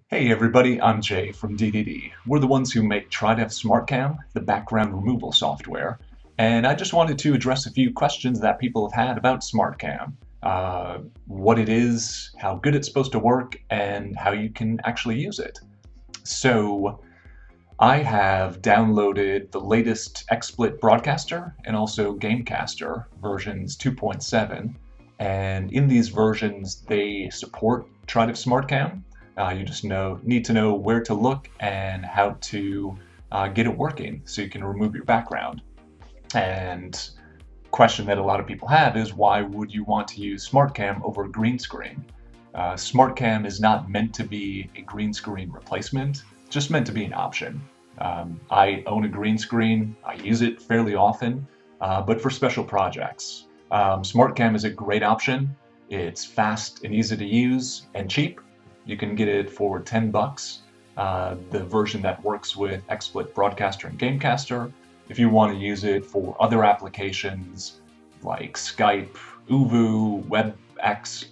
Hey everybody, I'm Jay from DDD. We're the ones who make TriDef SmartCam, the background removal software, and I just wanted to address a few questions that people have had about SmartCam. What it is, how good it's supposed to work, and how you can actually use it. So, I have downloaded the latest XSplit Broadcaster and also Gamecaster versions 2.7, and in these versions they support TriDef SmartCam. You just need to know where to look and how to get it working so you can remove your background. And question that a lot of people have is, why would you want to use SmartCam over a green screen? SmartCam is not meant to be a green screen replacement, it's just meant to be an option. I own a green screen, I use it fairly often, but for special projects. SmartCam is a great option. It's fast and easy to use and cheap. You can get it for $10, the version that works with XSplit Broadcaster and Gamecaster. If you want to use it for other applications like Skype, Uvu, WebEx,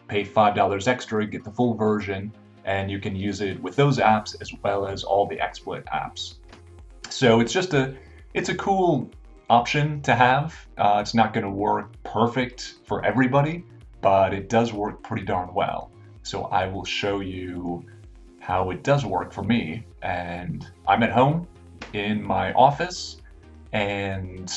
pay $5 extra, get the full version, and you can use it with those apps as well as all the XSplit apps. So it's a cool option to have. It's not going to work perfect for everybody, but it does work pretty darn well. So I will show you how it does work for me. And I'm at home in my office, and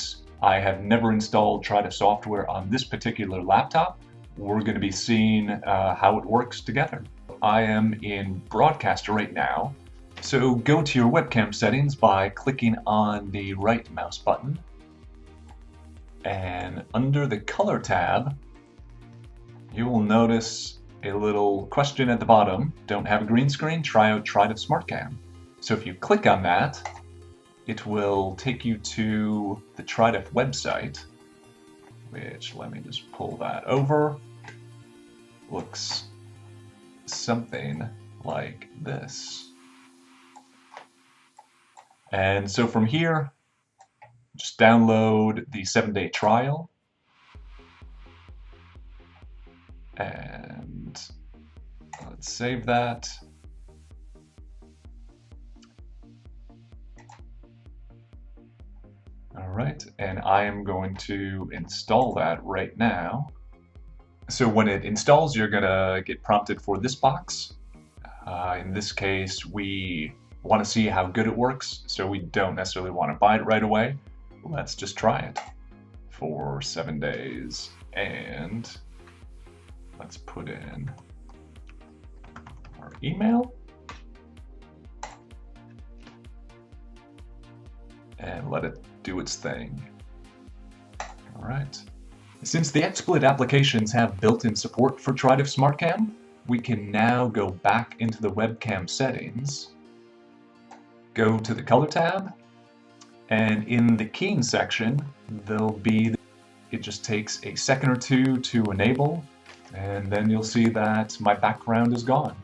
I have never installed TriDef software on this particular laptop. We're going to be seeing how it works together. I am in Broadcaster right now. So go to your webcam settings by clicking on the right mouse button. And under the Color tab, you will notice a little question at the bottom. Don't have a green screen? Try out TriDef SmartCam. So if you click on that, it will take you to the TriDef website, which, let me just pull that over. Looks something like this. And so from here, just download the 7-day trial. And let's save that. All right, and I am going to install that right now. So when it installs, you're gonna get prompted for this box. In this case, we want to see how good it works, so we don't necessarily want to buy it right away. Let's just try it for 7 days, and let's put in our email and let it do its thing. All right. Since the XSplit applications have built-in support for TriDef SmartCam, we can now go back into the webcam settings, go to the Color tab, and in the keying section, it just takes a second or two to enable, and then you'll see that my background is gone.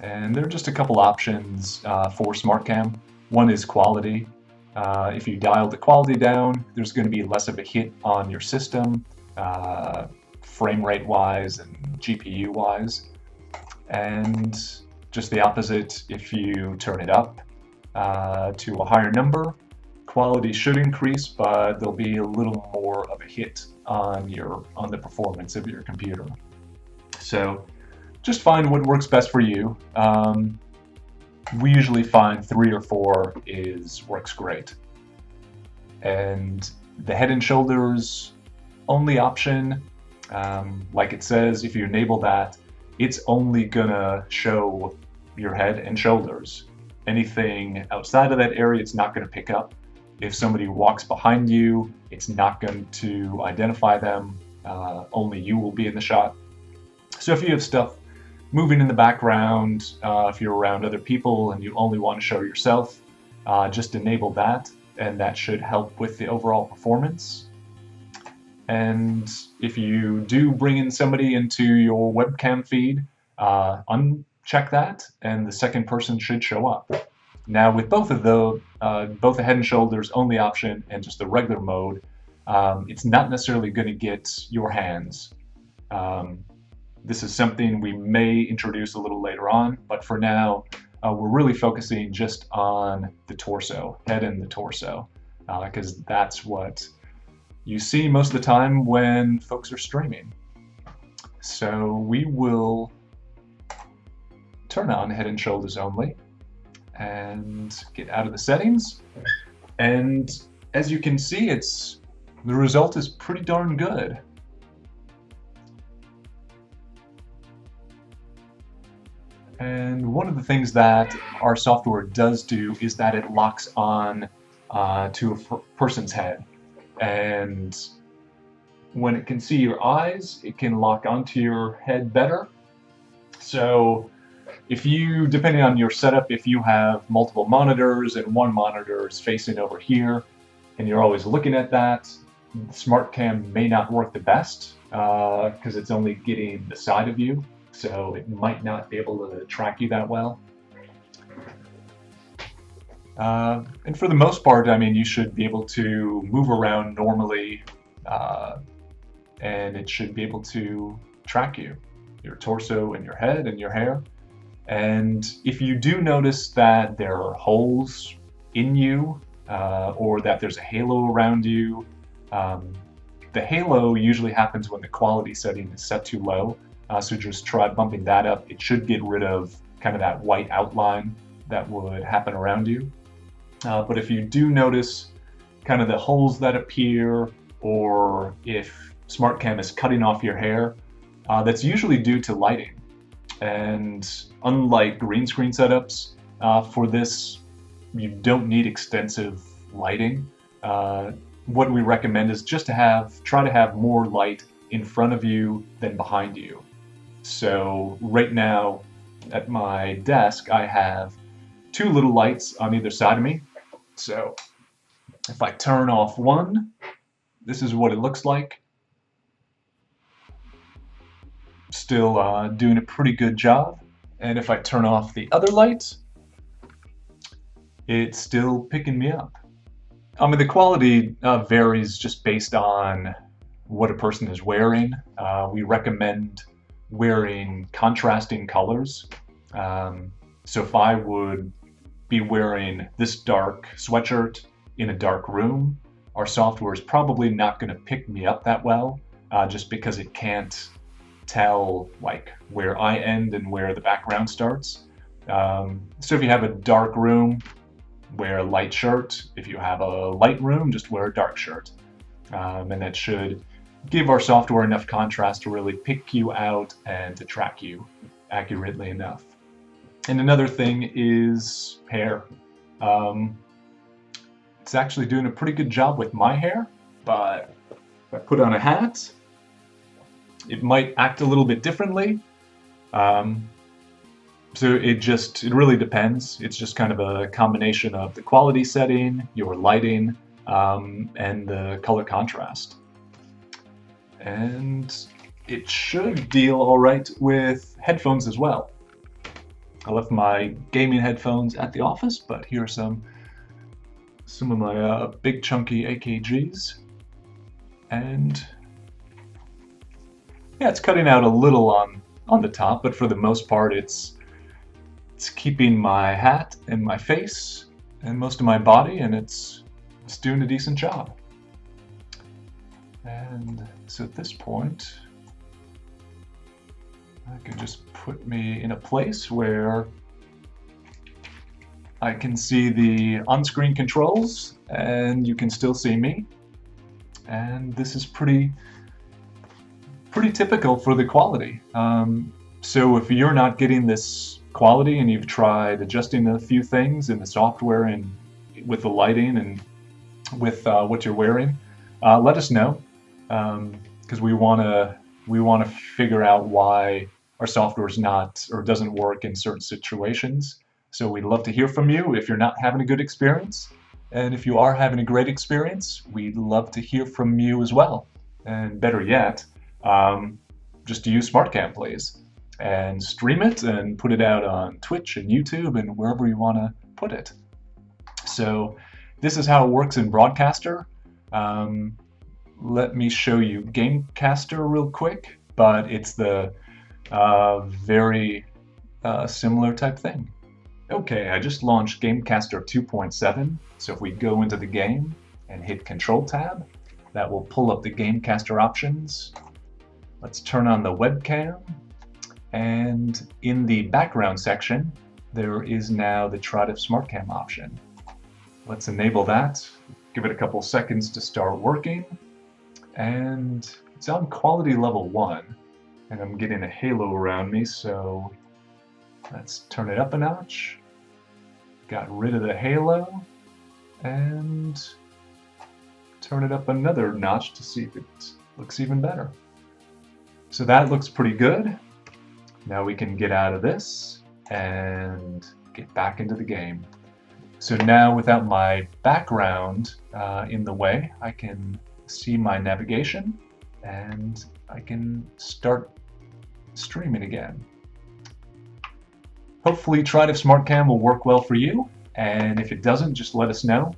And there are just a couple options for SmartCam. One is quality. If you dial the quality down, there's going to be less of a hit on your system, frame rate wise and GPU wise. And just the opposite, if you turn it up to a higher number, quality should increase, but there'll be a little more of a hit on the performance of your computer. So just find what works best for you. We usually find 3 or 4 works great. And the head and shoulders only option, like it says, if you enable that, it's only gonna show your head and shoulders. Anything outside of that area, it's not gonna pick up. If somebody walks behind you, it's not going to identify them. Only you will be in the shot. So if you have stuff moving in the background, if you're around other people and you only want to show yourself, just enable that, and that should help with the overall performance. And if you do bring in somebody into your webcam feed, uncheck that, and the second person should show up. Now with both the head and shoulders only option and just the regular mode, it's not necessarily going to get your hands. This is something we may introduce a little later on, but for now, we're really focusing just on the torso, head and the torso, because that's what you see most of the time when folks are streaming. So we will turn on head and shoulders only and get out of the settings. And as you can see, the result is pretty darn good. And one of the things that our software does do is that it locks on to a person's head. And when it can see your eyes, it can lock onto your head better. So if you, depending on your setup, if you have multiple monitors and one monitor is facing over here, and you're always looking at that, SmartCam may not work the best because it's only getting the side of you. So it might not be able to track you that well. And for the most part, I mean, you should be able to move around normally, and it should be able to track you, your torso and your head and your hair. And if you do notice that there are holes in you, or that there's a halo around you, the halo usually happens when the quality setting is set too low. So just try bumping that up. It should get rid of kind of that white outline that would happen around you. But if you do notice kind of the holes that appear, or if SmartCam is cutting off your hair, that's usually due to lighting. And unlike green screen setups, for this, you don't need extensive lighting. What we recommend is just to try to have more light in front of you than behind you. So right now at my desk, I have two little lights on either side of me. So if I turn off one, this is what it looks like. Still doing a pretty good job. And if I turn off the other light, it's still picking me up. I mean, the quality varies just based on what a person is wearing. We recommend wearing contrasting colors. So if I would be wearing this dark sweatshirt in a dark room, our software is probably not going to pick me up that well, just because it can't tell like where I end and where the background starts. So if you have a dark room, wear a light shirt. If you have a light room, just wear a dark shirt. And that should give our software enough contrast to really pick you out and to track you accurately enough. And another thing is hair. It's actually doing a pretty good job with my hair, but if I put on a hat, it might act a little bit differently. So it really depends. It's just kind of a combination of the quality setting, your lighting, and the color contrast. And it should deal all right with headphones as well. I left my gaming headphones at the office, but here are some of my big chunky AKGs. And yeah, it's cutting out a little on the top, but for the most part, it's keeping my hat and my face and most of my body, and it's doing a decent job. And so at this point, I can just put me in a place where I can see the on-screen controls and you can still see me. And this is pretty typical for the quality. So if you're not getting this quality and you've tried adjusting a few things in the software and with the lighting and with what you're wearing, let us know, because we want to figure out why our software is not or doesn't work in certain situations. So we'd love to hear from you if you're not having a good experience, and if you are having a great experience, we'd love to hear from you as well. And better yet, just use SmartCam, please, and stream it and put it out on Twitch and YouTube and wherever you want to put it. So this is how it works in Broadcaster. Let me show you Gamecaster real quick, but it's the Very similar type thing. Okay, I just launched Gamecaster 2.7, so if we go into the game and hit Control Tab, that will pull up the Gamecaster options. Let's turn on the webcam, and in the background section, there is now the TriDef SmartCam option. Let's enable that, give it a couple seconds to start working, and it's on quality level 1, and I'm getting a halo around me, so let's turn it up a notch. Got rid of the halo, and turn it up another notch to see if it looks even better. So that looks pretty good. Now we can get out of this and get back into the game. So now without my background in the way, I can see my navigation and I can start streaming again. Hopefully TriDef SmartCam will work well for you, and if it doesn't, just let us know.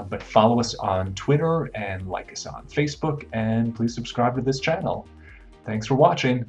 But follow us on Twitter and like us on Facebook, and please subscribe to this channel. Thanks for watching.